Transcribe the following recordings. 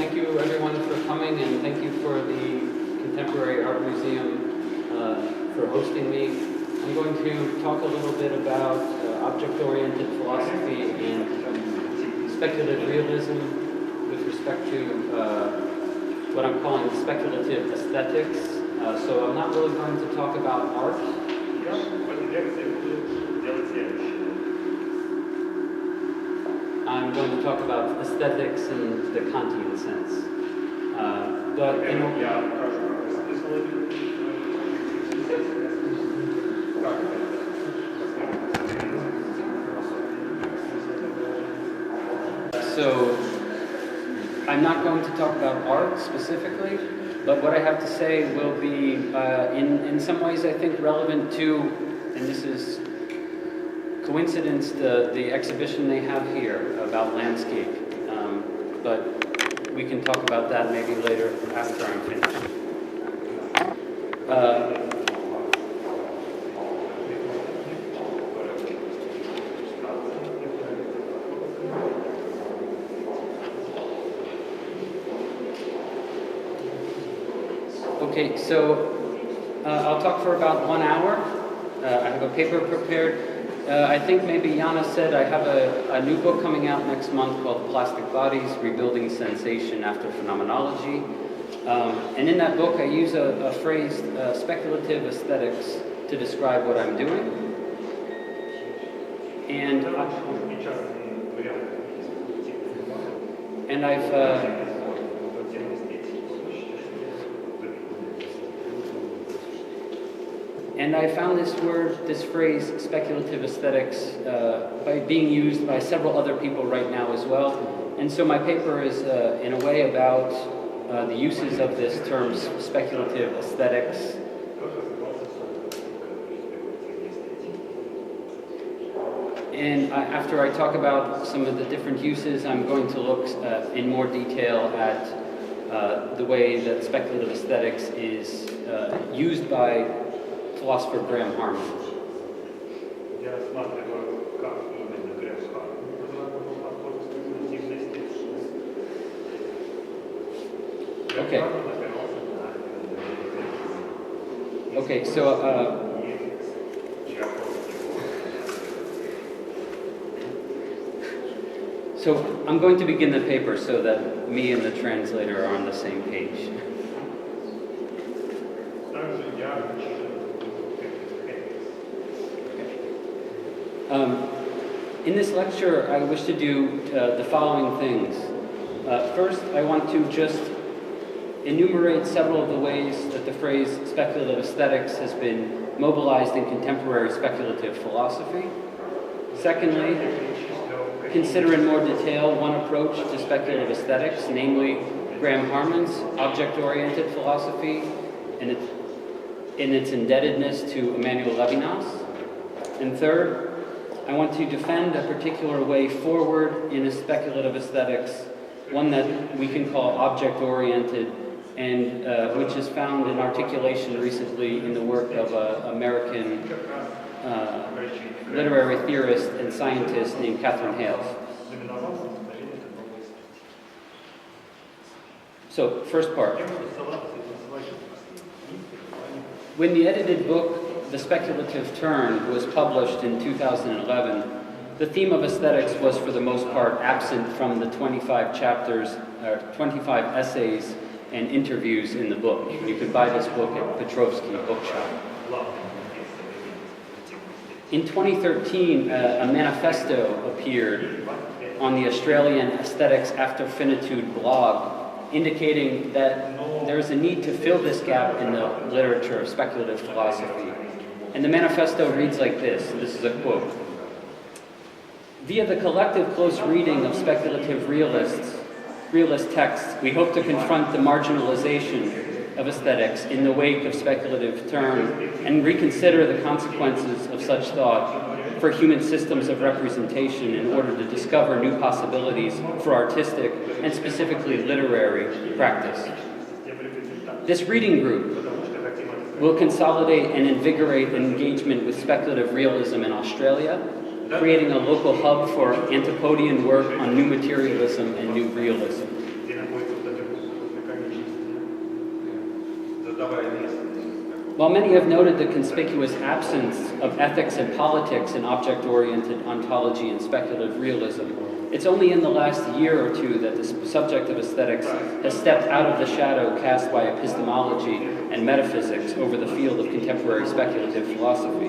thank you everyone for coming, and thank you for the Contemporary Art Museum for hosting me. I'm going to talk a little bit about object-oriented philosophy and speculative realism with respect to what I'm calling speculative aesthetics. So I'm not really going to talk about art. I'm going to talk about aesthetics in the Kantian sense. So I'm not going to talk about art specifically, but what I have to say will be, in some ways, I think, relevant to, and this is coincidence, the exhibition they have here about landscape. But we can talk about that maybe later after I'm finished. Okay, so I'll talk for about 1 hour. I have a paper prepared. I think maybe Jana said I have a new book coming out next month called Plastic Bodies, Rebuilding Sensation After Phenomenology. And in that book I use a phrase, speculative aesthetics, to describe what I'm doing. And I found this word, this phrase, speculative aesthetics, by being used by several other people right now as well. And so my paper is, in a way, about the uses of this term, speculative aesthetics. And after I talk about some of the different uses, I'm going to look in more detail at the way that speculative aesthetics is used by philosopher Graham Harman. Okay, so I'm going to begin the paper so that me and the translator are on the same page. In this lecture, I wish to do the following things. First, I want to just enumerate several of the ways that the phrase speculative aesthetics has been mobilized in contemporary speculative philosophy. Secondly, consider in more detail one approach to speculative aesthetics, namely Graham Harman's object-oriented philosophy and in its indebtedness to Emmanuel Levinas. And third, I want to defend a particular way forward in a speculative aesthetics, one that we can call object-oriented, and which is found in articulation recently in the work of an American literary theorist and scientist named Catherine Hales. So, first part. When the edited book The Speculative Turn was published in 2011, the theme of aesthetics was for the most part absent from the 25 chapters, 25 essays and interviews in the book. You could buy this book at Petrovsky Bookshop. In 2013, a manifesto appeared on the Australian Aesthetics After Finitude blog, indicating that there's a need to fill this gap in the literature of speculative philosophy. And the manifesto reads like this, and this is a quote. Via the collective close reading of speculative realist texts, we hope to confront the marginalization of aesthetics in the wake of speculative turn and reconsider the consequences of such thought for human systems of representation in order to discover new possibilities for artistic and specifically literary practice. This reading group will consolidate and invigorate engagement with speculative realism in Australia, creating a local hub for antipodean work on new materialism and new realism. While many have noted the conspicuous absence of ethics and politics in object-oriented ontology and speculative realism, it's only in the last year or two that the subject of aesthetics has stepped out of the shadow cast by epistemology and metaphysics over the field of contemporary speculative philosophy.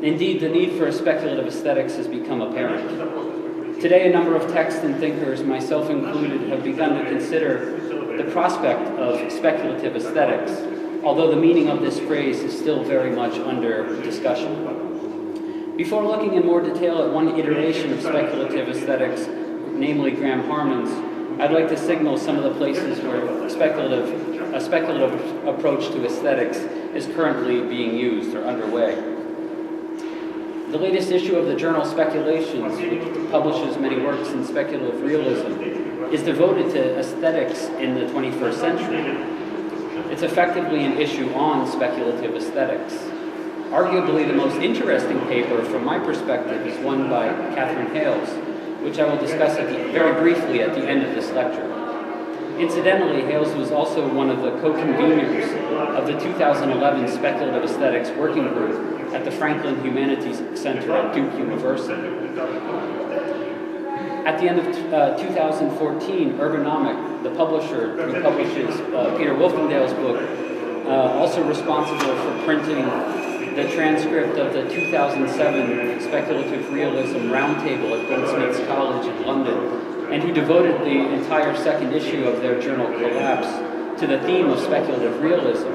Indeed, the need for speculative aesthetics has become apparent. Today, a number of texts and thinkers, myself included, have begun to consider the prospect of speculative aesthetics, although the meaning of this phrase is still very much under discussion. Before looking in more detail at one iteration of speculative aesthetics, namely Graham Harman's, I'd like to signal some of the places where a speculative approach to aesthetics is currently being used or underway. The latest issue of the journal Speculations, which publishes many works in speculative realism, is devoted to aesthetics in the 21st century. It's effectively an issue on speculative aesthetics. Arguably the most interesting paper from my perspective is one by Catherine Hales, which I will discuss very briefly at the end of this lecture. Incidentally, Hales was also one of the co-conveners of the 2011 Speculative Aesthetics Working Group at the Franklin Humanities Center at Duke University. At the end of 2014, Ergonomic, the publisher who publishes Peter Wolfendale's book, also responsible for printing the transcript of the 2007 Speculative Realism Roundtable at Goldsmiths College in London, and who devoted the entire second issue of their journal Collapse to the theme of speculative realism.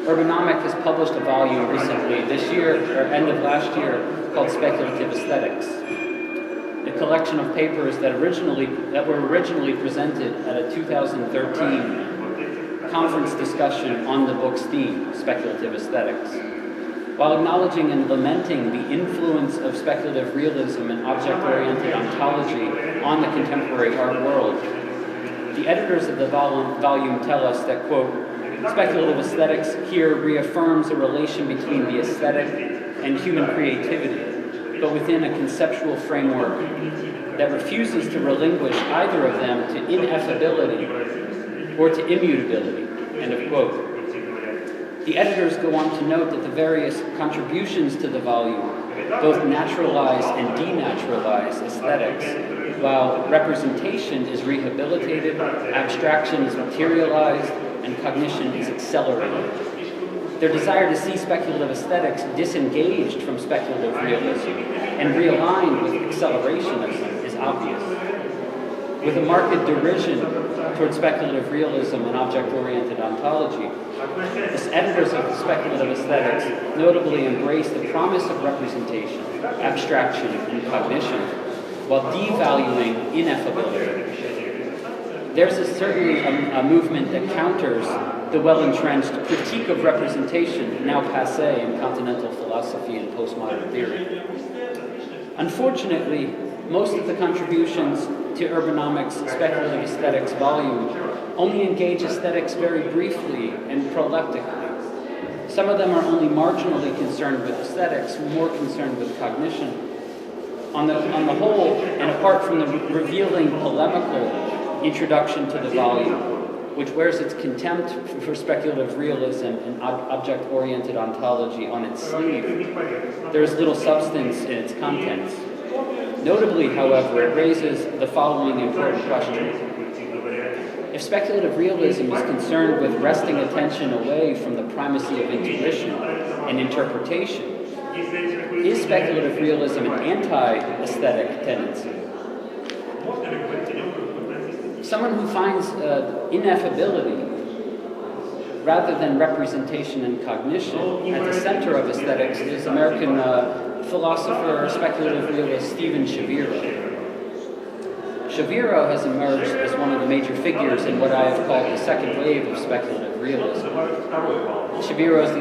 Ergonomic has published a volume recently, this year, or end of last year, called Speculative Aesthetics, a collection of papers that were originally presented at a 2013 conference discussion on the book's theme, Speculative Aesthetics. While acknowledging and lamenting the influence of speculative realism and object-oriented ontology on the contemporary art world, the editors of the volume tell us that, quote, speculative aesthetics here reaffirms a relation between the aesthetic and human creativity, but within a conceptual framework that refuses to relinquish either of them to ineffability or to immutability, end of quote. The editors go on to note that the various contributions to the volume both naturalize and denaturalize aesthetics, while representation is rehabilitated, abstraction is materialized, and cognition is accelerated. Their desire to see speculative aesthetics disengaged from speculative realism and realigned with accelerationism is obvious. With a marked derision toward speculative realism and object-oriented ontology, the editors of speculative aesthetics notably embrace the promise of representation, abstraction, and cognition, while devaluing ineffability. There's certainly a movement that counters the well-entrenched critique of representation, now passé in continental philosophy and postmodern theory. Unfortunately, most of the contributions to Ergonomic's Speculative Aesthetics volume only engage aesthetics very briefly and proleptically. Some of them are only marginally concerned with aesthetics, more concerned with cognition. On the whole, and apart from the revealing polemical introduction to the volume, which wears its contempt for speculative realism and object-oriented ontology on its sleeve, there is little substance in its contents. Notably, however, it raises the following important question. If speculative realism is concerned with wresting attention away from the primacy of intuition and interpretation, is speculative realism an anti-aesthetic tendency? Someone who finds ineffability rather than representation and cognition at the center of aesthetics is American philosopher, speculative realist Stephen Shaviro. Shaviro has emerged as one of the major figures in what I have called the second wave of speculative realism. Shaviro is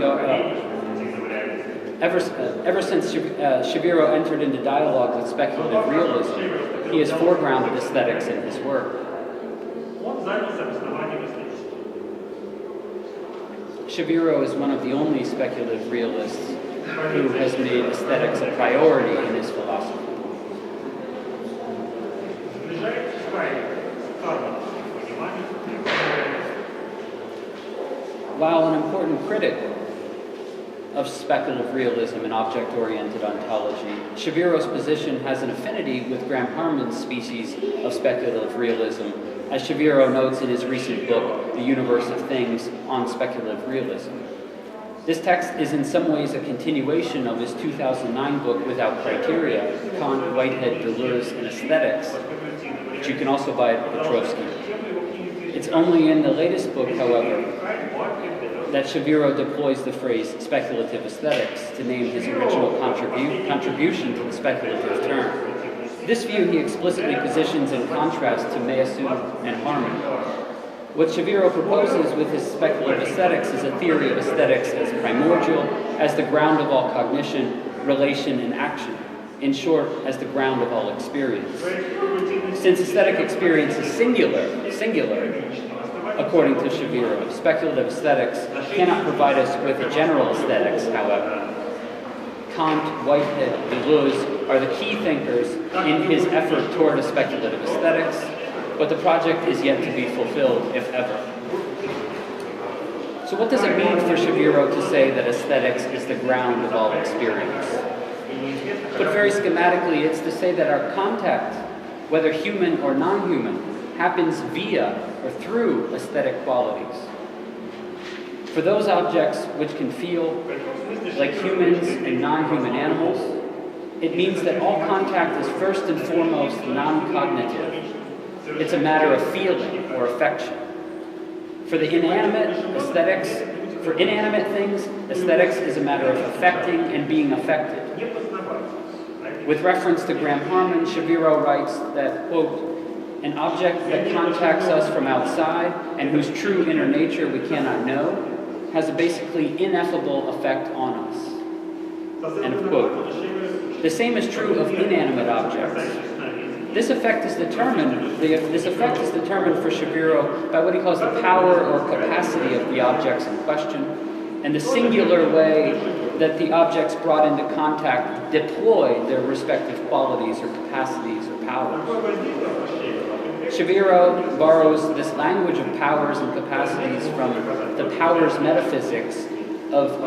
ever since Shaviro entered into dialogue with speculative realism, he has foregrounded aesthetics in his work. Shaviro is one of the only speculative realists who has made aesthetics a priority in his philosophy. While an important critic of speculative realism and object-oriented ontology. Shaviro's position has an affinity with Graham Harman's species of speculative realism, as Shaviro notes in his recent book, The Universe of Things on Speculative Realism. This text is in some ways a continuation of his 2009 book, Without Criteria, Kant, Whitehead, Deleuze, and Aesthetics, which you can also buy at Petrovsky. It's only in the latest book, however, that Shaviro deploys the phrase speculative aesthetics to name his original contribution to the speculative term. This view he explicitly positions in contrast to Meillassoux and Harman. What Shaviro proposes with his speculative aesthetics is a theory of aesthetics as primordial, as the ground of all cognition, relation, and action. In short, as the ground of all experience. Since aesthetic experience is singular, according to Shaviro, speculative aesthetics cannot provide us with a general aesthetics, however. Kant, Whitehead, Deleuze are the key thinkers in his effort toward a speculative aesthetics, but the project is yet to be fulfilled, if ever. So what does it mean for Shaviro to say that aesthetics is the ground of all experience? Put very schematically, it's to say that our contact, whether human or non-human, happens via or through aesthetic qualities. For those objects which can feel like humans and non-human animals, it means that all contact is first and foremost non-cognitive. It's a matter of feeling or affection. For inanimate things, aesthetics is a matter of affecting and being affected. With reference to Graham Harman, Shaviro writes that, quote, an object that contacts us from outside and whose true inner nature we cannot know has a basically ineffable effect on us. End of quote. The same is true of inanimate objects. This effect is determined for Shaviro by what he calls the power or capacity of the objects in question, and the singular way that the objects brought into contact deploy their respective qualities or capacities or powers. Shaviro borrows this language of powers and capacities from the powers metaphysics of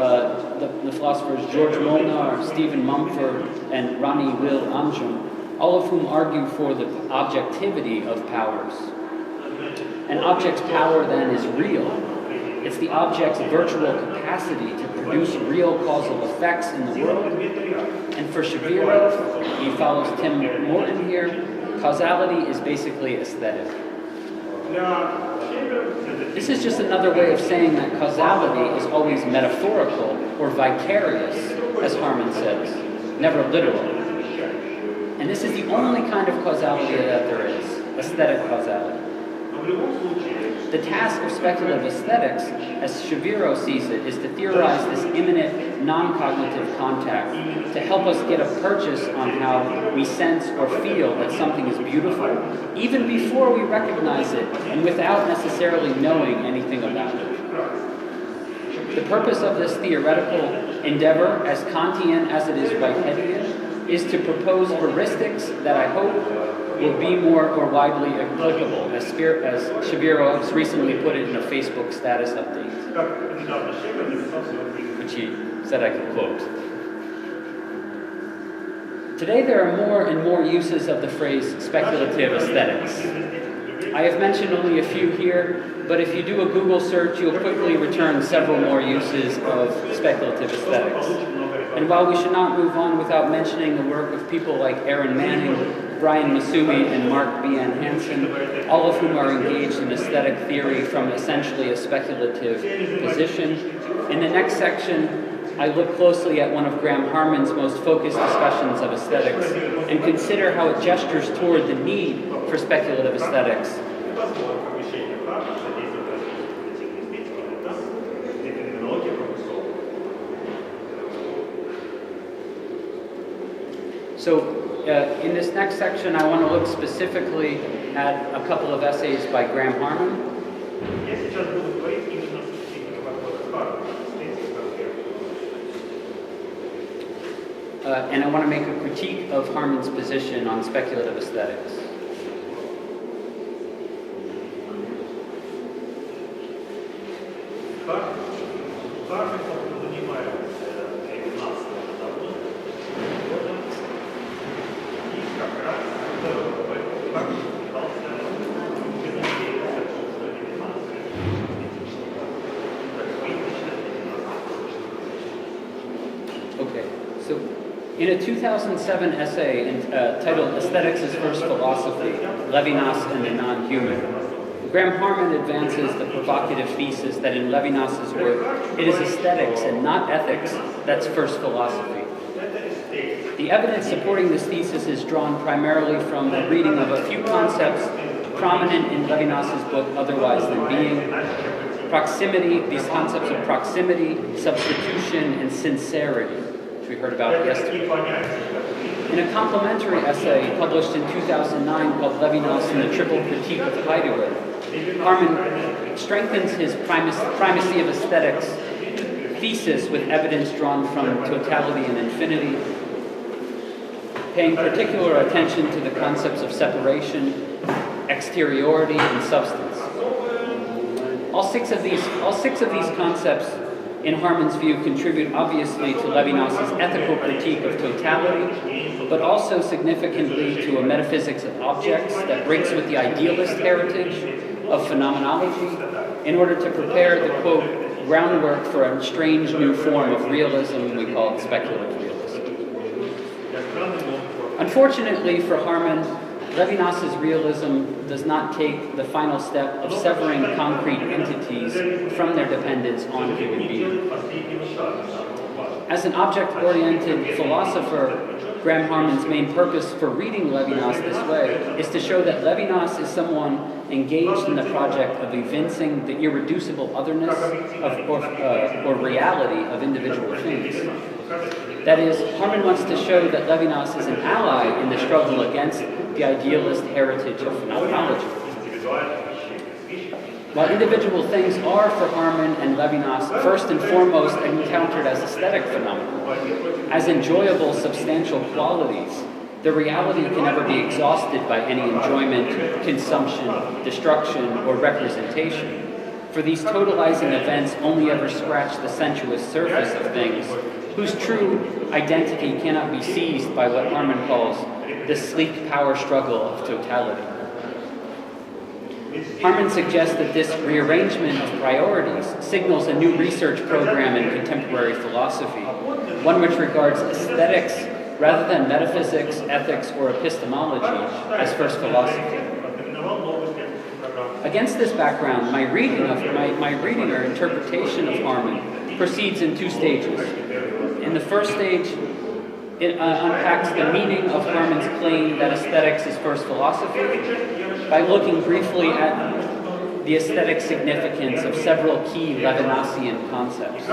the philosophers George Molnar, Stephen Mumford, and Rani Will Anjum, all of whom argue for the objectivity of powers. An object's power, then, is real. It's the object's virtual capacity to produce real causal effects in the world. And for Shaviro, he follows Tim Morton here, causality is basically aesthetic. This is just another way of saying that causality is always metaphorical or vicarious, as Harman says, never literal. And this is the only kind of causality that there is, aesthetic causality. The task of speculative aesthetics, as Shaviro sees it, is to theorize this imminent, non-cognitive contact, to help us get a purchase on how we sense or feel that something is beautiful, even before we recognize it, and without necessarily knowing anything about it. The purpose of this theoretical endeavor, as Kantian as it is Whiteheadian, is to propose heuristics that I hope will be more or widely applicable, as Shaviro has recently put it in a Facebook status update, which he said I could quote. Today there are more and more uses of the phrase speculative aesthetics. I have mentioned only a few here, but if you do a Google search, you'll quickly return several more uses of speculative aesthetics. And while we should not move on without mentioning the work of people like Aaron Manning, Brian Masui, and Mark B.N. Hansen, all of whom are engaged in aesthetic theory from essentially a speculative position, in the next section, I look closely at one of Graham Harman's most focused discussions of aesthetics and consider how it gestures toward the need for speculative aesthetics. So in this next section, I want to look specifically at a couple of essays by Graham Harman. And I want to make a critique of Harman's position on speculative aesthetics. In a 2007 essay titled Aesthetics as First Philosophy, Levinas and the Non-Human, Graham Harman advances the provocative thesis that in Levinas's work, it is aesthetics and not ethics that's first philosophy. The evidence supporting this thesis is drawn primarily from the reading of a few concepts prominent in Levinas's book, Otherwise Than Being, proximity, these concepts of proximity, substitution, and sincerity, which we heard about yesterday. In a complementary essay published in 2009 called Levinas and the Triple Critique of Heidegger, Harman strengthens his primacy of aesthetics thesis with evidence drawn from totality and infinity, paying particular attention to the concepts of separation, exteriority, and substance. All six of these concepts, in Harman's view, contribute obviously to Levinas's ethical critique of totality, but also significantly to a metaphysics of objects that breaks with the idealist heritage of phenomenology in order to prepare the, quote, groundwork for a strange new form of realism we call speculative realism. Unfortunately for Harman, Levinas's realism does not take the final step of severing concrete entities from their dependence on human beings. As an object-oriented philosopher, Graham Harman's main purpose for reading Levinas this way is to show that Levinas is someone engaged in the project of evincing the irreducible otherness or reality of individual things. That is, Harman wants to show that Levinas is an ally in the struggle against the idealist heritage of phenomenology. While individual things are for Harman and Levinas first and foremost encountered as aesthetic phenomena, as enjoyable substantial qualities, their reality can never be exhausted by any enjoyment, consumption, destruction, or representation. For these totalizing events only ever scratch the sensuous surface of things, whose true identity cannot be seized by what Harman calls the sleek power struggle of totality. Harman suggests that this rearrangement of priorities signals a new research program in contemporary philosophy, one which regards aesthetics rather than metaphysics, ethics, or epistemology as first philosophy. Against this background, my reading or interpretation of Harman proceeds in two stages. In the first stage, it unpacks the meaning of Harman's claim that aesthetics is first philosophy by looking briefly at the aesthetic significance of several key Levinasian concepts.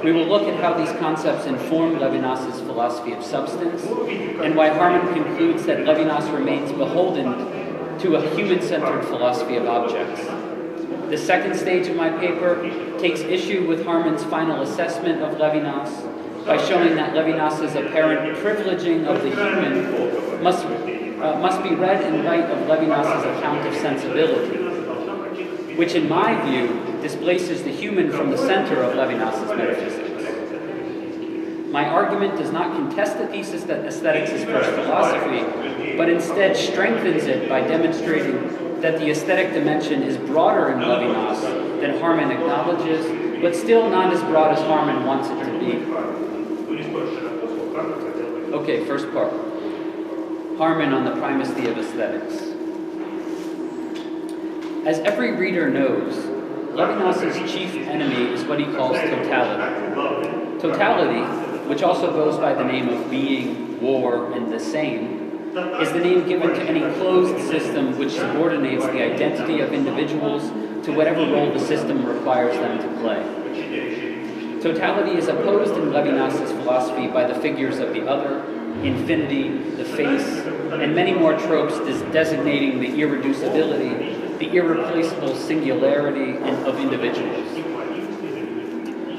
We will look at how these concepts inform Levinas's philosophy of substance and why Harman concludes that Levinas remains beholden to a human-centered philosophy of objects. The second stage of my paper takes issue with Harman's final assessment of Levinas by showing that Levinas's apparent privileging of the human must be read in light of Levinas's account of sensibility, which in my view displaces the human from the center of Levinas's metaphysics. My argument does not contest the thesis that aesthetics is first philosophy, but instead strengthens it by demonstrating that the aesthetic dimension is broader in Levinas than Harman acknowledges, but still not as broad as Harman wants it to be. Okay, first part. Harman on the primacy of aesthetics. As every reader knows, Levinas's chief enemy is what he calls totality. Totality, which also goes by the name of being, war, and the same, is the name given to any closed system which subordinates the identity of individuals to whatever role the system requires them to play. Totality is opposed in Levinas's philosophy by the figures of the other, infinity, the face, and many more tropes designating the irreducibility, the irreplaceable singularity of individuals.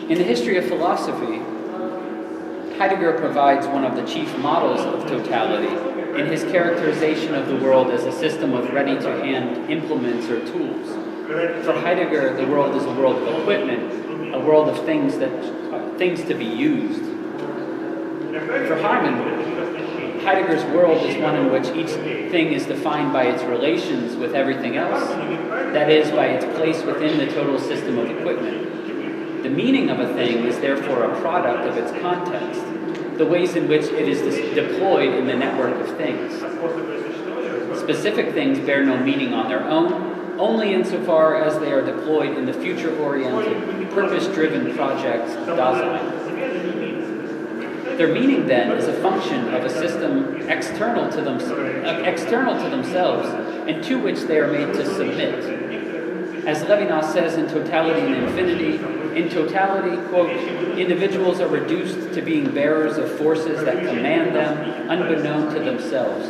In the history of philosophy, Heidegger provides one of the chief models of totality in his characterization of the world as a system of ready-to-hand implements or tools. For Heidegger, the world is a world of equipment, a world of things to be used. For Harman, Heidegger's world is one in which each thing is defined by its relations with everything else, that is, by its place within the total system of equipment. The meaning of a thing is therefore a product of its context. the ways in which it is deployed in the network of things. Specific things bear no meaning on their own, only insofar as they are deployed in the future-oriented, purpose-driven project Dasein. Their meaning, then, is a function of a system external to themselves and to which they are made to submit. As Levinas says in Totality and Infinity, in totality, quote, individuals are reduced to being bearers of forces that command them, unbeknown to themselves.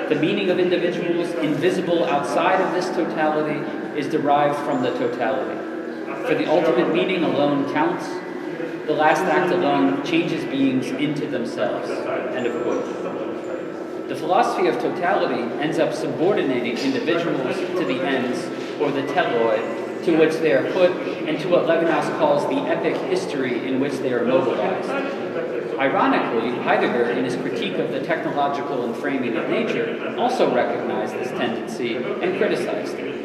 The meaning of individuals, invisible outside of this totality, is derived from the totality. For the ultimate meaning alone counts. The last act alone changes beings into themselves. End of quote. The philosophy of totality ends up subordinating individuals to the ends, or the teloi, to which they are put, and to what Levinas calls the epic history in which they are mobilized. Ironically, Heidegger, in his critique of the technological and framing of nature, also recognized this tendency and criticized it.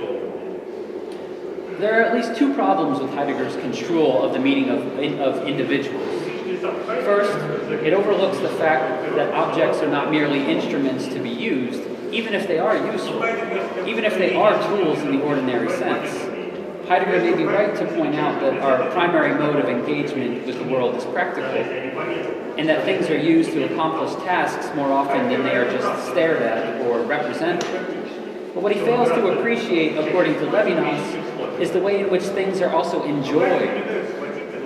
There are at least two problems with Heidegger's construal of the meaning of individuals. First, it overlooks the fact that objects are not merely instruments to be used, even if they are useful, even if they are tools in the ordinary sense. Heidegger may be right to point out that our primary mode of engagement with the world is practical, and that things are used to accomplish tasks more often than they are just stared at or represented. But what he fails to appreciate, according to Levinas, is the way in which things are also enjoyed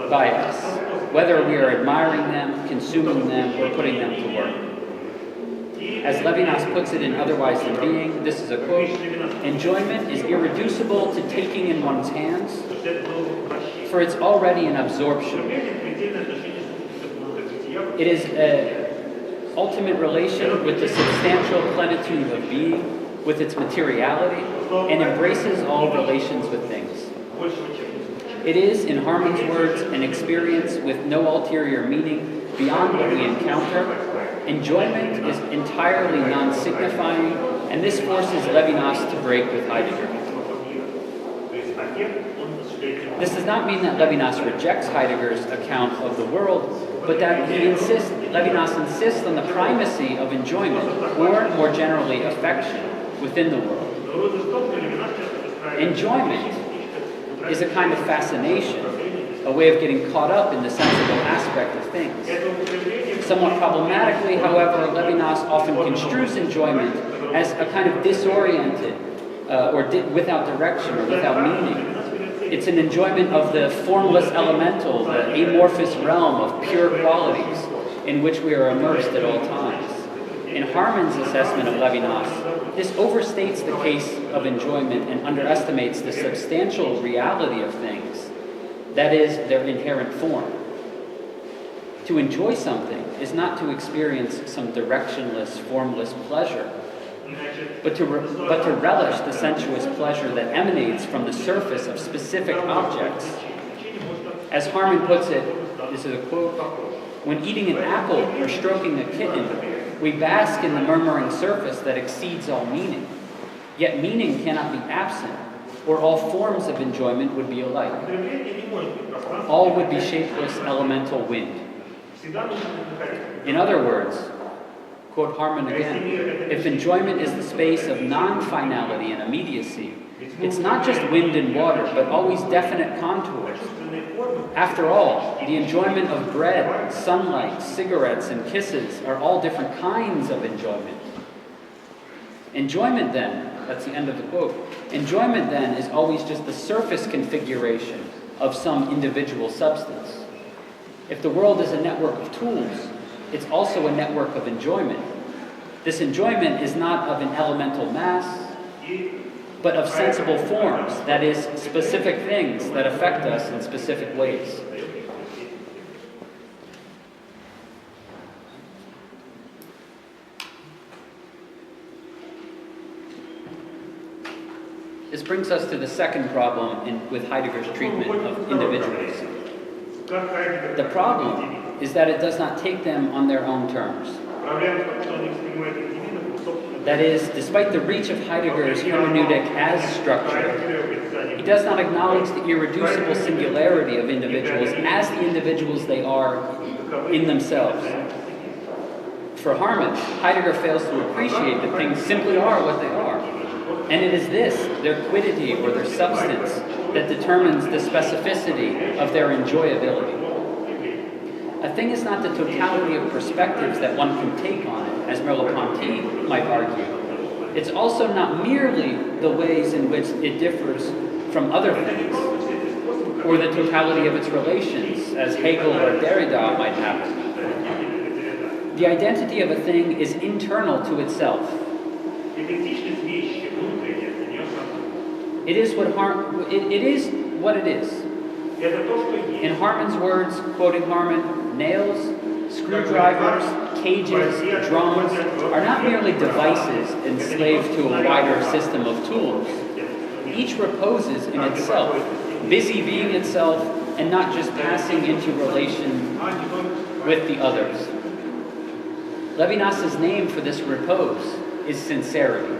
by us, whether we are admiring them, consuming them, or putting them to work. As Levinas puts it in Otherwise Than Being, this is a quote, enjoyment is irreducible to taking in one's hands, for it's already an absorption. It is an ultimate relation with the substantial plenitude of being, with its materiality, and embraces all relations with things. It is, in Harman's words, an experience with no ulterior meaning beyond what we encounter. Enjoyment is entirely non-signifying, and this forces Levinas to break with Heidegger. This does not mean that Levinas rejects Heidegger's account of the world, but that Levinas insists on the primacy of enjoyment, or more generally, affection, within the world. Enjoyment is a kind of fascination, a way of getting caught up in the sensible aspect of things. Somewhat problematically, however, Levinas often construes enjoyment as a kind of disoriented without direction or without meaning. It's an enjoyment of the formless elemental, the amorphous realm of pure qualities in which we are immersed at all times. In Harman's assessment of Levinas, this overstates the case of enjoyment and underestimates the substantial reality of things, that is, their inherent form. To enjoy something is not to experience some directionless, formless pleasure, but to relish the sensuous pleasure that emanates from the surface of specific objects. As Harman puts it, this is a quote, when eating an apple or stroking a kitten, we bask in the murmuring surface that exceeds all meaning. Yet meaning cannot be absent, or all forms of enjoyment would be alike. All would be shapeless elemental wind. In other words, quote Harman again, if enjoyment is the space of non-finality and immediacy, it's not just wind and water, but always definite contours. After all, the enjoyment of bread, sunlight, cigarettes, and kisses are all different kinds of enjoyment. Enjoyment then, that's the end of the quote, enjoyment then is always just the surface configuration of some individual substance. If the world is a network of tools, it's also a network of enjoyment. This enjoyment is not of an elemental mass, but of sensible forms, that is, specific things that affect us in specific ways. This brings us to the second problem with Heidegger's treatment of individuals. The problem is that it does not take them on their own terms. That is, despite the reach of Heidegger's hermeneutic as structure, he does not acknowledge the irreducible singularity of individuals as the individuals they are in themselves. For Harman, Heidegger fails to appreciate that things simply are what they are. And it is this, their quiddity or their substance, that determines the specificity of their enjoyability. A thing is not the totality of perspectives that one can take on it, as Merleau-Ponty might argue. It's also not merely the ways in which it differs from other things, or the totality of its relations, as Hegel or Derrida might have it. The identity of a thing is internal to itself. It is what it is. In Harman's words, quoting Harman, nails, screwdrivers, cages, drums are not merely devices enslaved to a wider system of tools. Each reposes in itself, busy being itself, and not just passing into relation with the others. Levinas's name for this repose is sincerity.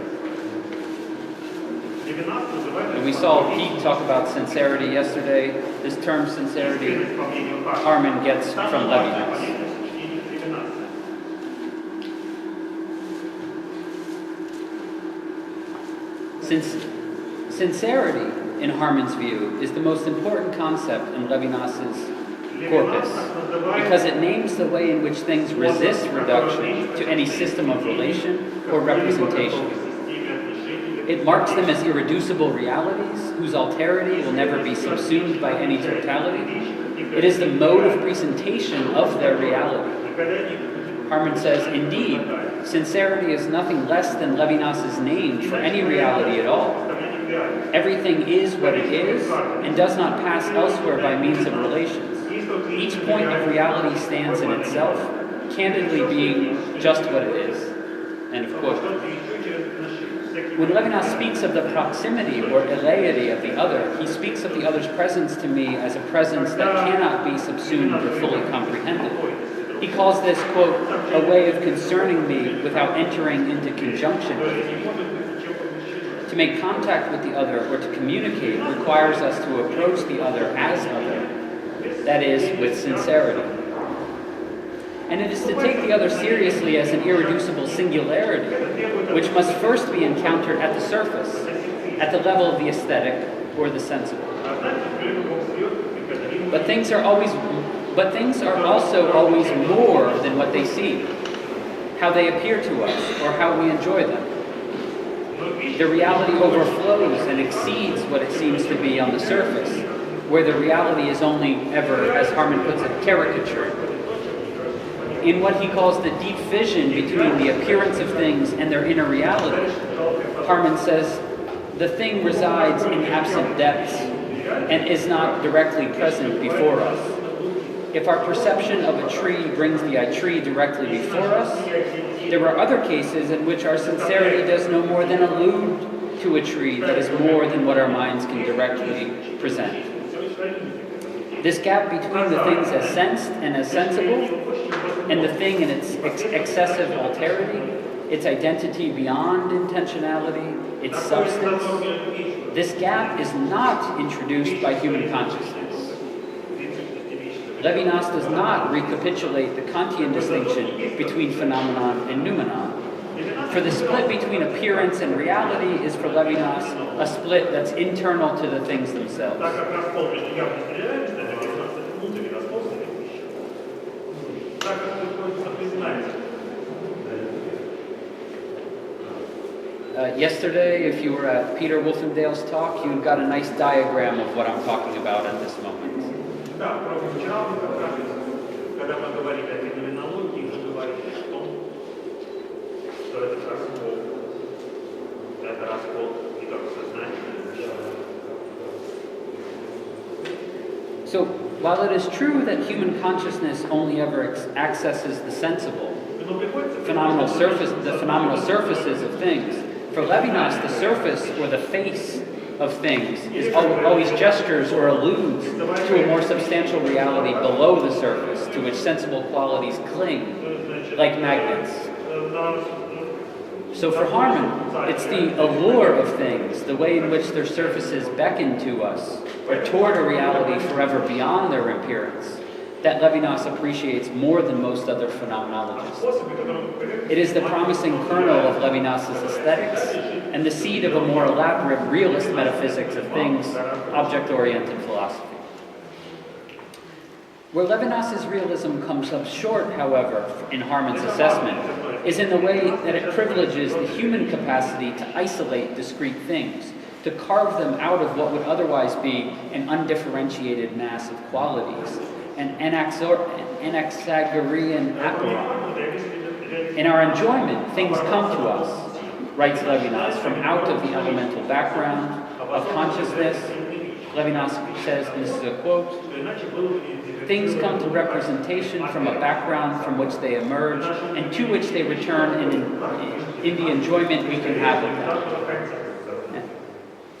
And we saw Pete talk about sincerity yesterday. This term sincerity, Harman gets from Levinas. Since sincerity, in Harman's view, is the most important concept in Levinas's corpus, because it names the way in which things resist reduction to any system of relation or representation. It marks them as irreducible realities, whose alterity will never be subsumed by any totality. It is the mode of presentation of their reality. Harman says, indeed, sincerity is nothing less than Levinas's name for any reality at all. Everything is what it is, and does not pass elsewhere by means of relations. Each point of reality stands in itself, candidly being just what it is. End of quote. When Levinas speaks of the proximity or eleity of the other, he speaks of the other's presence to me as a presence that cannot be subsumed or fully comprehended. He calls this, quote, a way of concerning me without entering into conjunction with me. To make contact with the other or to communicate requires us to approach the other as other, that is, with sincerity. And it is to take the other seriously as an irreducible singularity, which must first be encountered at the surface, at the level of the aesthetic or the sensible. But things are also always more than what they seem, how they appear to us, or how we enjoy them. The reality overflows and exceeds what it seems to be on the surface, where the reality is only ever, as Harman puts it, caricatured. In what he calls the deep fission between the appearance of things and their inner reality, Harman says, the thing resides in absent depths and is not directly present before us. If our perception of a tree brings the tree directly before us, there are other cases in which our sincerity does no more than allude to a tree that is more than what our minds can directly present. This gap between the things as sensed and as sensible, and the thing in its excessive alterity, its identity beyond intentionality, its substance, this gap is not introduced by human consciousness. Levinas does not recapitulate the Kantian distinction between phenomenon and noumenon. For the split between appearance and reality is for Levinas a split that's internal to the things themselves. Yesterday, if you were at Peter Wolfendale's talk, you got a nice diagram of what I'm talking about at this moment. So, while it is true that human consciousness only ever accesses the sensible, the phenomenal surfaces of things, for Levinas, the surface or the face of things is always gestures or alludes to a more substantial reality below the surface to which sensible qualities cling, like magnets. So for Harman, it's the allure of things, the way in which their surfaces beckon to us, or toward a reality forever beyond their appearance, that Levinas appreciates more than most other phenomenologists. It is the promising kernel of Levinas's aesthetics and the seed of a more elaborate realist metaphysics of things, object-oriented philosophy. Where Levinas's realism comes up short, however, in Harman's assessment, is in the way that it privileges the human capacity to isolate discrete things, to carve them out of what would otherwise be an undifferentiated mass of qualities, an Anaxagorean aporon. In our enjoyment, things come to us, writes Levinas, from out of the elemental background of consciousness. Levinas says, and this is a quote, things come to representation from a background from which they emerge and to which they return in the enjoyment we can have of them.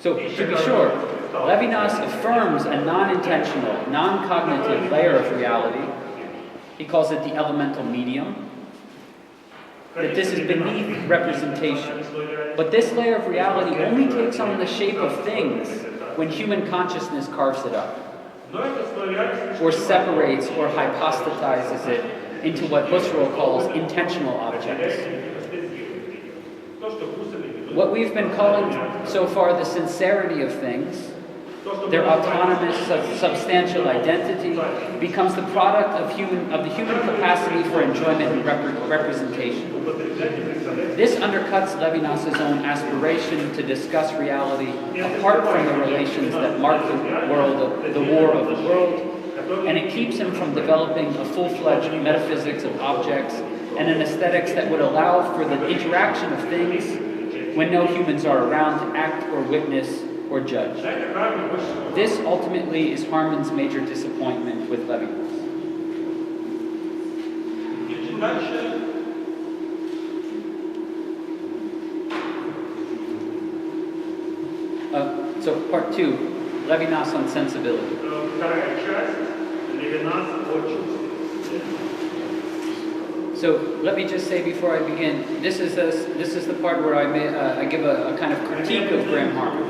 So, to be sure, Levinas affirms a non-intentional, non-cognitive layer of reality. He calls it the elemental medium. That this is beneath representation. But this layer of reality only takes on the shape of things when human consciousness carves it up, or separates or hypostatizes it into what Husserl calls intentional objects. What we've been calling so far the sincerity of things, their autonomous, substantial identity, becomes the product of the human capacity for enjoyment and representation. This undercuts Levinas's own aspiration to discuss reality apart from the relations that mark the war of the world, and it keeps him from developing a full-fledged metaphysics of objects and an aesthetics that would allow for the interaction of things when no humans are around to act or witness or judge. This ultimately is Harman's major disappointment with Levinas. So part 2, Levinas on sensibility. So let me just say before I begin, this is the part where I give a kind of critique of Graham Harman.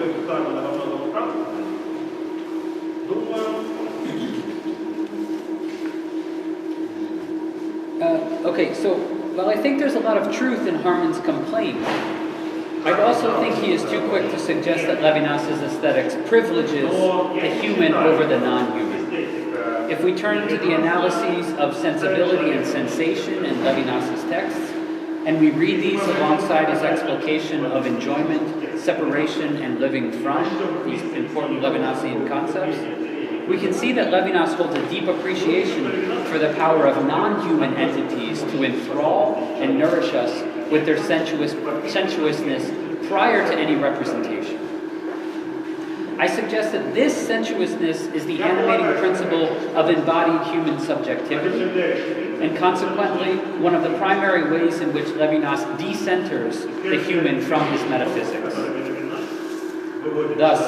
Okay, so while I think there's a lot of truth in Harman's complaint, I'd also think he is too quick to suggest that Levinas's aesthetics privileges the human over the non-human. If we turn to the analyses of sensibility and sensation in Levinas's texts, and we read these alongside his explication of enjoyment, separation, and living from, these important Levinasian concepts, we can see that Levinas holds a deep appreciation for the power of non-human entities to enthrall and nourish us with their sensuousness prior to any representation. I suggest that this sensuousness is the animating principle of embodied human subjectivity, and consequently, one of the primary ways in which Levinas decenters the human from his metaphysics. Thus,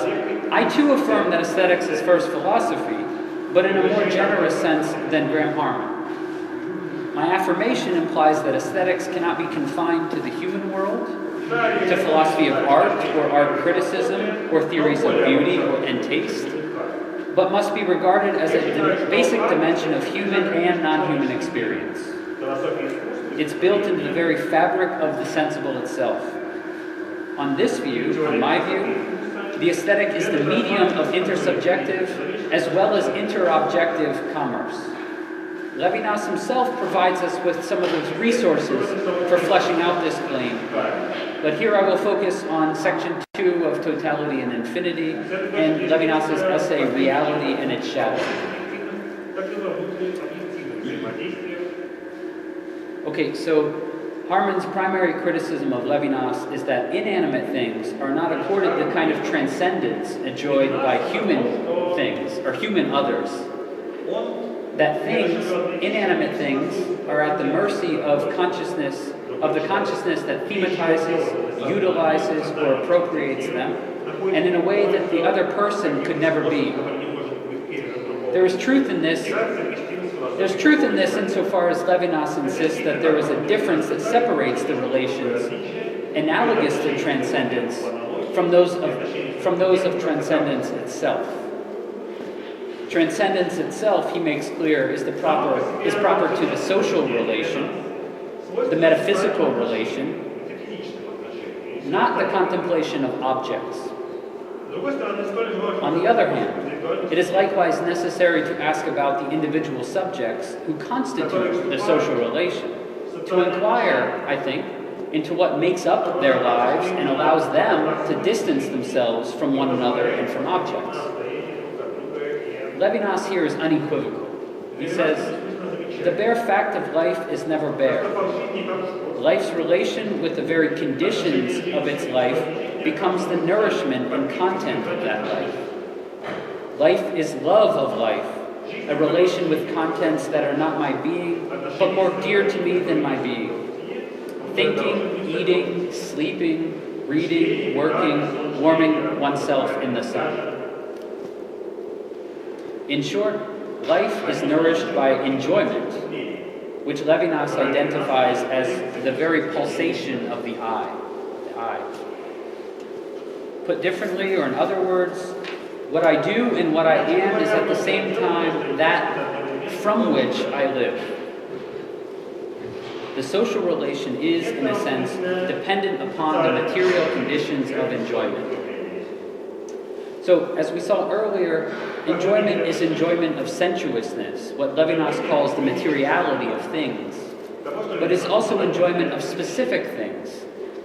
I too affirm that aesthetics is first philosophy, but in a more generous sense than Graham Harman. My affirmation implies that aesthetics cannot be confined to the human world, to philosophy of art or art criticism or theories of beauty and taste, but must be regarded as a basic dimension of human and non-human experience. It's built into the very fabric of the sensible itself. On this view, in my view, the aesthetic is the medium of intersubjective as well as interobjective commerce. Levinas himself provides us with some of those resources for fleshing out this claim. But here I will focus on section 2 of Totality and Infinity and Levinas's essay Reality and its Shadow. Okay, so Harman's primary criticism of Levinas is that inanimate things are not accorded the kind of transcendence enjoyed by human things or human others. That things, inanimate things, are at the mercy of consciousness, of the consciousness that thematizes, utilizes, or appropriates them, and in a way that the other person could never be. There is truth in this. There's truth in this insofar as Levinas insists that there is a difference that separates the relations analogous to transcendence from those of transcendence itself. Transcendence itself, he makes clear, is proper to the social relation, the metaphysical relation, not the contemplation of objects. On the other hand, it is likewise necessary to ask about the individual subjects who constitute the social relation, to inquire, I think, into what makes up their lives and allows them to distance themselves from one another and from objects. Levinas here is unequivocal. He says, the bare fact of life is never bare. Life's relation with the very conditions of its life becomes the nourishment and content of that life. Life is love of life, a relation with contents that are not my being, but more dear to me than my being. Thinking, eating, sleeping, reading, working, warming oneself in the sun. In short, life is nourished by enjoyment, which Levinas identifies as the very pulsation of the I. Put differently, or in other words, what I do and what I am is at the same time that from which I live. The social relation is, in a sense, dependent upon the material conditions of enjoyment. So, as we saw earlier, enjoyment is enjoyment of sensuousness, what Levinas calls the materiality of things. But it's also enjoyment of specific things: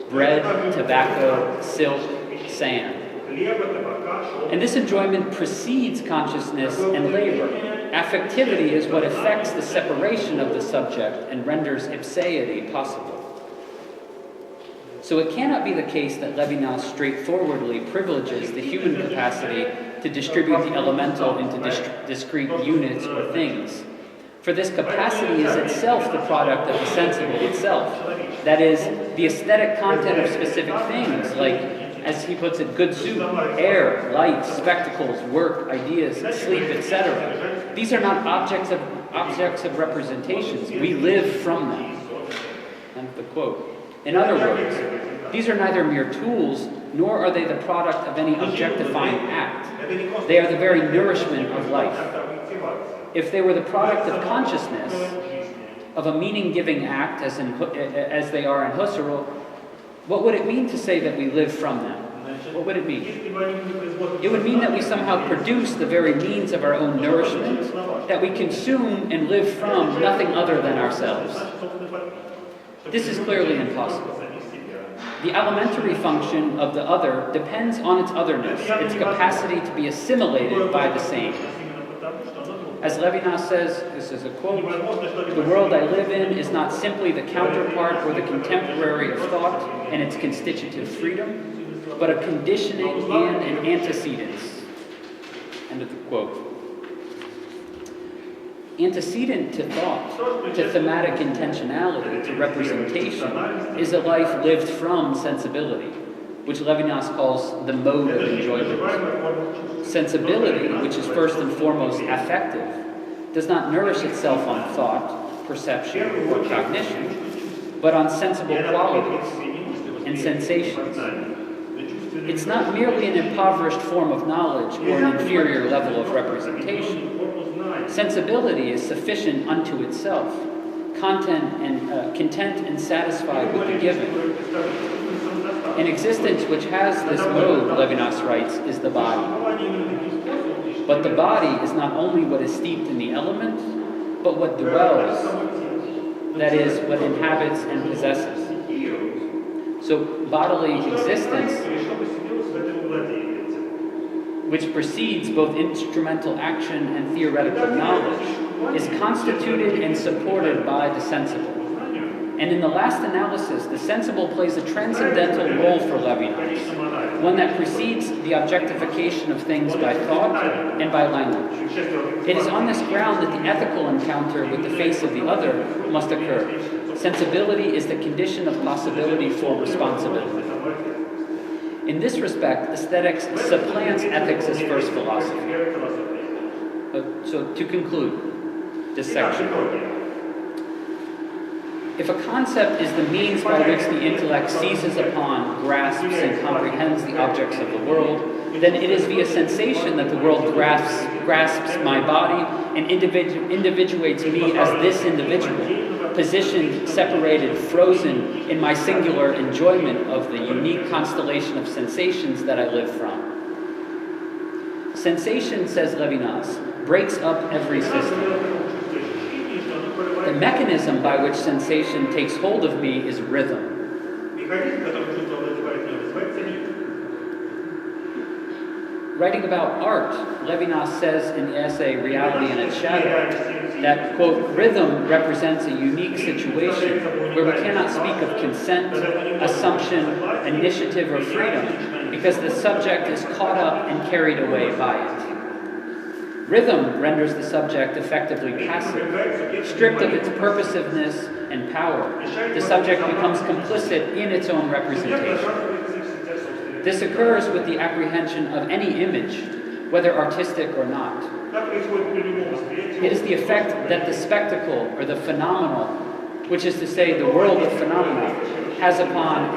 bread, tobacco, silk, sand. And this enjoyment precedes consciousness and labor. Affectivity is what affects the separation of the subject and renders ipseity possible. So it cannot be the case that Levinas straightforwardly privileges the human capacity to distribute the elemental into discrete units or things. For this capacity is itself the product of the sensible itself. That is, the aesthetic content of specific things, like, as he puts it, good soup, air, light, spectacles, work, ideas, sleep, etc. These are not objects of representations. We live from them. End of the quote. In other words, these are neither mere tools, nor are they the product of any objectifying act. They are the very nourishment of life. If they were the product of consciousness, of a meaning-giving act, as they are in Husserl, what would it mean to say that we live from them? What would it mean? It would mean that we somehow produce the very means of our own nourishment, that we consume and live from nothing other than ourselves. This is clearly impossible. The elementary function of the other depends on its otherness, its capacity to be assimilated by the same. As Levinas says, this is a quote, "The world I live in is not simply the counterpart or the contemporary of thought and its constitutive freedom, but a conditioning and an antecedence." End of the quote. Antecedent to thought, to thematic intentionality, to representation, is a life lived from sensibility, which Levinas calls the mode of enjoyment. Sensibility, which is first and foremost affective, does not nourish itself on thought, perception, or cognition, but on sensible qualities and sensations. It's not merely an impoverished form of knowledge or an inferior level of representation. Sensibility is sufficient unto itself, content and satisfied with the given. An existence which has this mode, Levinas writes, is the body. But the body is not only what is steeped in the element, but what dwells, that is, what inhabits and possesses. So bodily existence, which precedes both instrumental action and theoretical knowledge, is constituted and supported by the sensible. And in the last analysis, the sensible plays a transcendental role for Levinas, one that precedes the objectification of things by thought and by language. It is on this ground that the ethical encounter with the face of the other must occur. Sensibility is the condition of possibility for responsibility. In this respect, aesthetics supplants ethics as first philosophy. So to conclude this section, If a concept is the means by which the intellect seizes upon, grasps, and comprehends the objects of the world, then it is via sensation that the world grasps my body and individuates me as this individual, positioned, separated, frozen in my singular enjoyment of the unique constellation of sensations that I live from. Sensation, says Levinas, breaks up every system. The mechanism by which sensation takes hold of me is rhythm. Writing about art, Levinas says in the essay Reality and Its Shadow that, quote, rhythm represents a unique situation where we cannot speak of consent, assumption, initiative, or freedom because the subject is caught up and carried away by it. Rhythm renders the subject effectively passive. Stripped of its purposiveness and power, the subject becomes complicit in its own representation. This occurs with the apprehension of any image, whether artistic or not. It is the effect that the spectacle or the phenomenal, which is to say the world of phenomena, has upon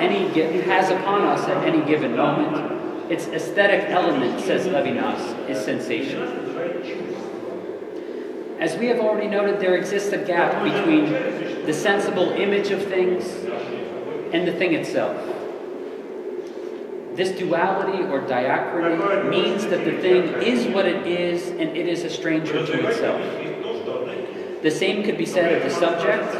us at any given moment. Its aesthetic element, says Levinas, is sensation. As we have already noted, there exists a gap between the sensible image of things and the thing itself. This duality or diachrony means that the thing is what it is and it is a stranger to itself. The same could be said of the subject,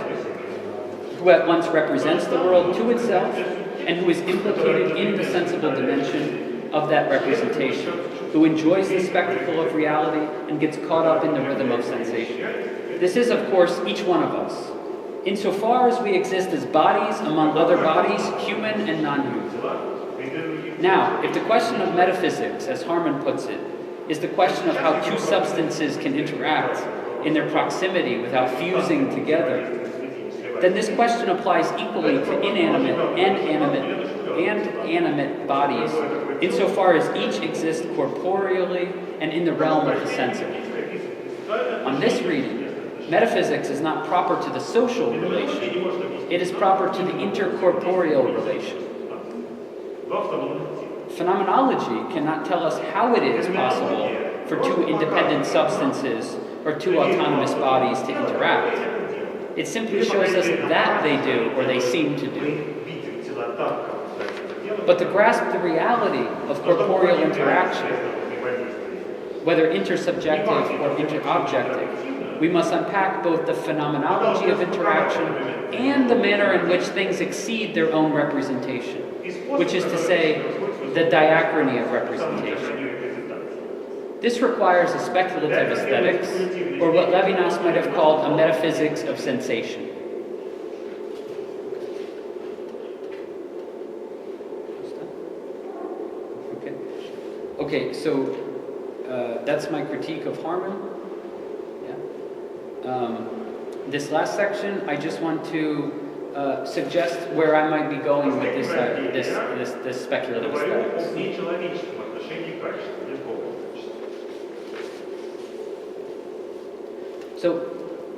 who at once represents the world to itself and who is implicated in the sensible dimension of that representation, who enjoys the spectacle of reality and gets caught up in the rhythm of sensation. This is, of course, each one of us, insofar as we exist as bodies among other bodies, human and non-human. Now, if the question of metaphysics, as Harman puts it, is the question of how two substances can interact in their proximity without fusing together, then this question applies equally to inanimate and animate bodies, insofar as each exists corporeally and in the realm of the sensible. On this reading, metaphysics is not proper to the social relation, it is proper to the intercorporeal relation. Phenomenology cannot tell us how it is possible for two independent substances or two autonomous bodies to interact. It simply shows us that they do, or they seem to do. But to grasp the reality of corporeal interaction, whether intersubjective or interobjective, we must unpack both the phenomenology of interaction and the manner in which things exceed their own representation, which is to say, the diachrony of representation. This requires a speculative aesthetics, or what Levinas might have called a metaphysics of sensation. Okay, so that's my critique of Harman. Yeah. This last section, I just want to suggest where I might be going with this speculative aesthetics. So,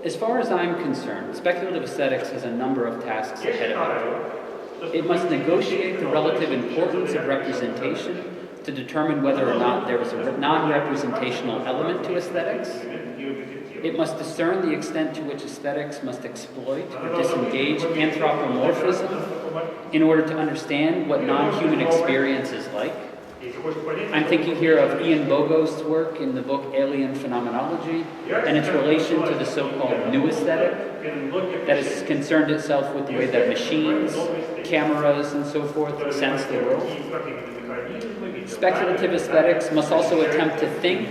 as far as I'm concerned, speculative aesthetics has a number of tasks ahead of it. It must negotiate the relative importance of representation to determine whether or not there is a non-representational element to aesthetics. It must discern the extent to which aesthetics must exploit or disengage anthropomorphism in order to understand what non-human experience is like. I'm thinking here of Ian Bogost's work in the book Alien Phenomenology and its relation to the so-called new aesthetic that has concerned itself with the way that machines, cameras, and so forth sense the world. Speculative aesthetics must also attempt to think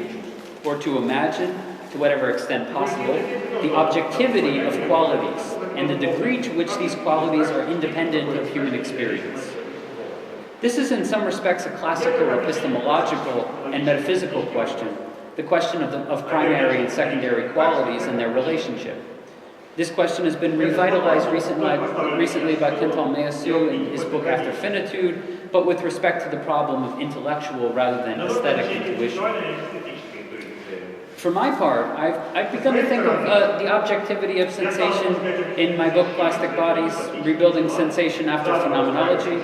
or to imagine, to whatever extent possible, the objectivity of qualities and the degree to which these qualities are independent of human experience. This is in some respects a classical epistemological and metaphysical question, the question of primary and secondary qualities and their relationship. This question has been revitalized recently by Quentin Meillassoux in his book After Finitude, but with respect to the problem of intellectual rather than aesthetic intuition. For my part, I've begun to think of the objectivity of sensation in my book Plastic Bodies, Rebuilding Sensation After Phenomenology.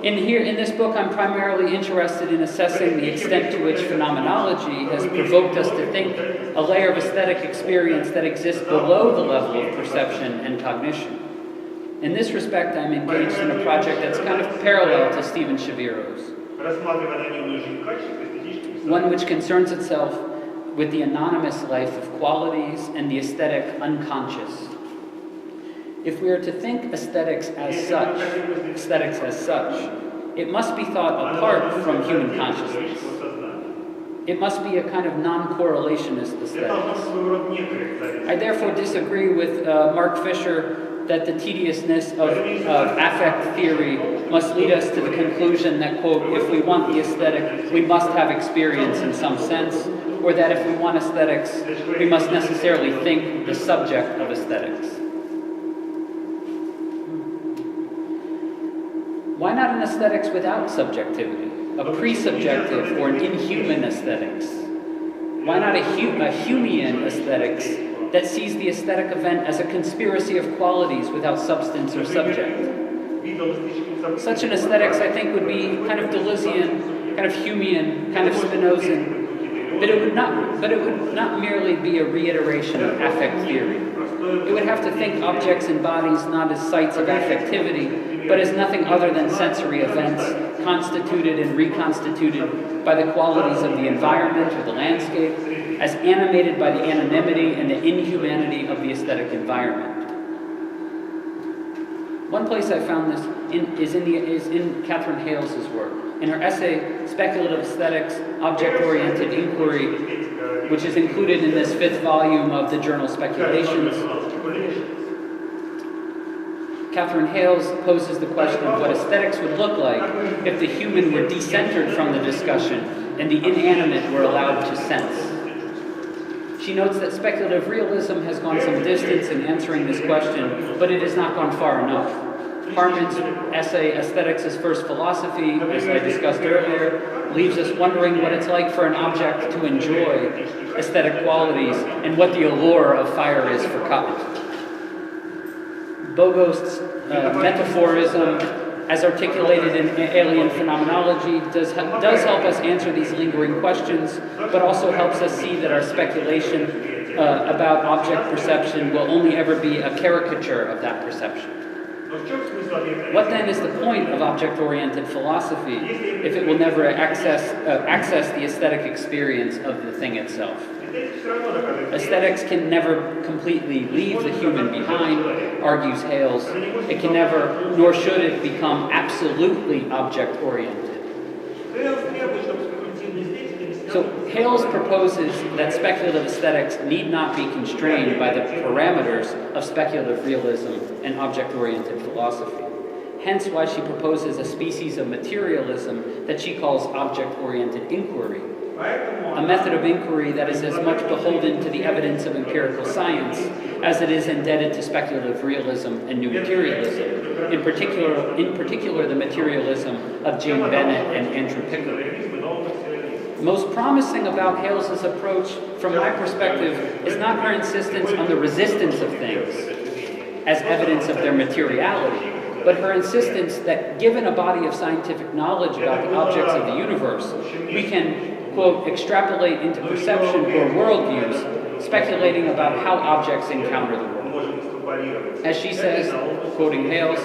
In this book, I'm primarily interested in assessing the extent to which phenomenology has provoked us to think a layer of aesthetic experience that exists below the level of perception and cognition. In this respect, I'm engaged in a project that's kind of parallel to Steven Shaviro's, one which concerns itself with the anonymous life of qualities and the aesthetic unconscious. If we are to think aesthetics as such, it must be thought apart from human consciousness. It must be a kind of non-correlationist aesthetics. I therefore disagree with Mark Fisher that the tediousness of affect theory must lead us to the conclusion that, quote, if we want the aesthetic, we must have experience in some sense, or that if we want aesthetics, we must necessarily think the subject of aesthetics. Why not an aesthetics without subjectivity, a pre-subjective or an inhuman aesthetics? Why not a Humean aesthetics that sees the aesthetic event as a conspiracy of qualities without substance or subject? Such an aesthetics, I think, would be kind of Deleuzian, kind of Humean, kind of Spinozan, but it would not merely be a reiteration of affect theory. It would have to think objects and bodies not as sites of affectivity, but as nothing other than sensory events, constituted and reconstituted by the qualities of the environment or the landscape, as animated by the anonymity and the inhumanity of the aesthetic environment. One place I found this is in Catherine Hales's work. In her essay, Speculative Aesthetics, Object-Oriented Inquiry, which is included in this 5th volume of the journal Speculations, Catherine Hales poses the question of what aesthetics would look like if the human were decentered from the discussion and the inanimate were allowed to sense. She notes that speculative realism has gone some distance in answering this question, but it has not gone far enough. Harman's essay, Aesthetics as First Philosophy, as I discussed earlier, leaves us wondering what it's like for an object to enjoy aesthetic qualities and what the allure of fire is for cotton. Bogost's metaphorism, as articulated in Alien Phenomenology, does help us answer these lingering questions, but also helps us see that our speculation about object perception will only ever be a caricature of that perception. What then is the point of object-oriented philosophy if it will never access the aesthetic experience of the thing itself? Aesthetics can never completely leave the human behind, argues Hales. It can never, nor should it, become absolutely object-oriented. So Hales proposes that speculative aesthetics need not be constrained by the parameters of speculative realism and object-oriented philosophy. Hence why she proposes a species of materialism that she calls object-oriented inquiry, a method of inquiry that is as much beholden to the evidence of empirical science as it is indebted to speculative realism and new materialism, in particular the materialism of Jane Bennett and Andrew Pickering. Most promising about Hales's approach, from my perspective, is not her insistence on the resistance of things as evidence of their materiality, but her insistence that given a body of scientific knowledge about the objects of the universe, we can, quote, extrapolate into perception or worldviews, speculating about how objects encounter the world. As she says, quoting Hales,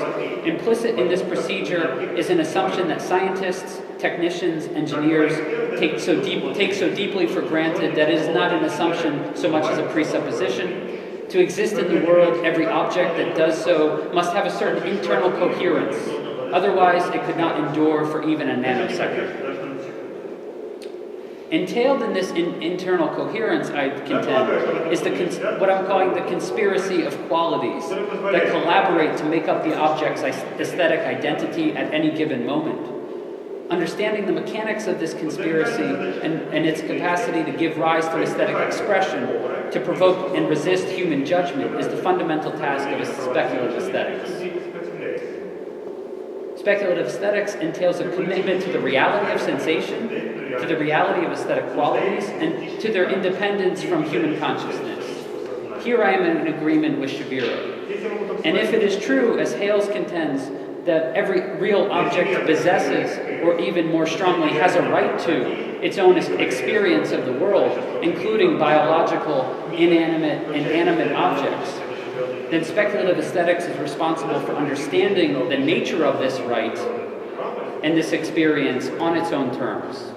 implicit in this procedure is an assumption that scientists, technicians, engineers take so deeply for granted that it is not an assumption so much as a presupposition. To exist in the world, every object that does so must have a certain internal coherence. Otherwise, it could not endure for even a nanosecond. Entailed in this internal coherence, I contend, is what I'm calling the conspiracy of qualities that collaborate to make up the object's aesthetic identity at any given moment. Understanding the mechanics of this conspiracy and its capacity to give rise to aesthetic expression, to provoke and resist human judgment, is the fundamental task of speculative aesthetics. Speculative aesthetics entails a commitment to the reality of sensation, to the reality of aesthetic qualities, and to their independence from human consciousness. Here I am in agreement with Shaviro. And if it is true, as Hales contends, that every real object possesses, or even more strongly has a right to, its own experience of the world, including biological, inanimate, and animate objects, then speculative aesthetics is responsible for understanding the nature of this right and this experience on its own terms.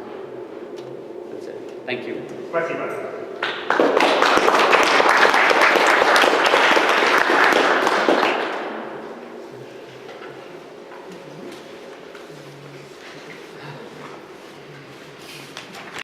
That's it. Thank you.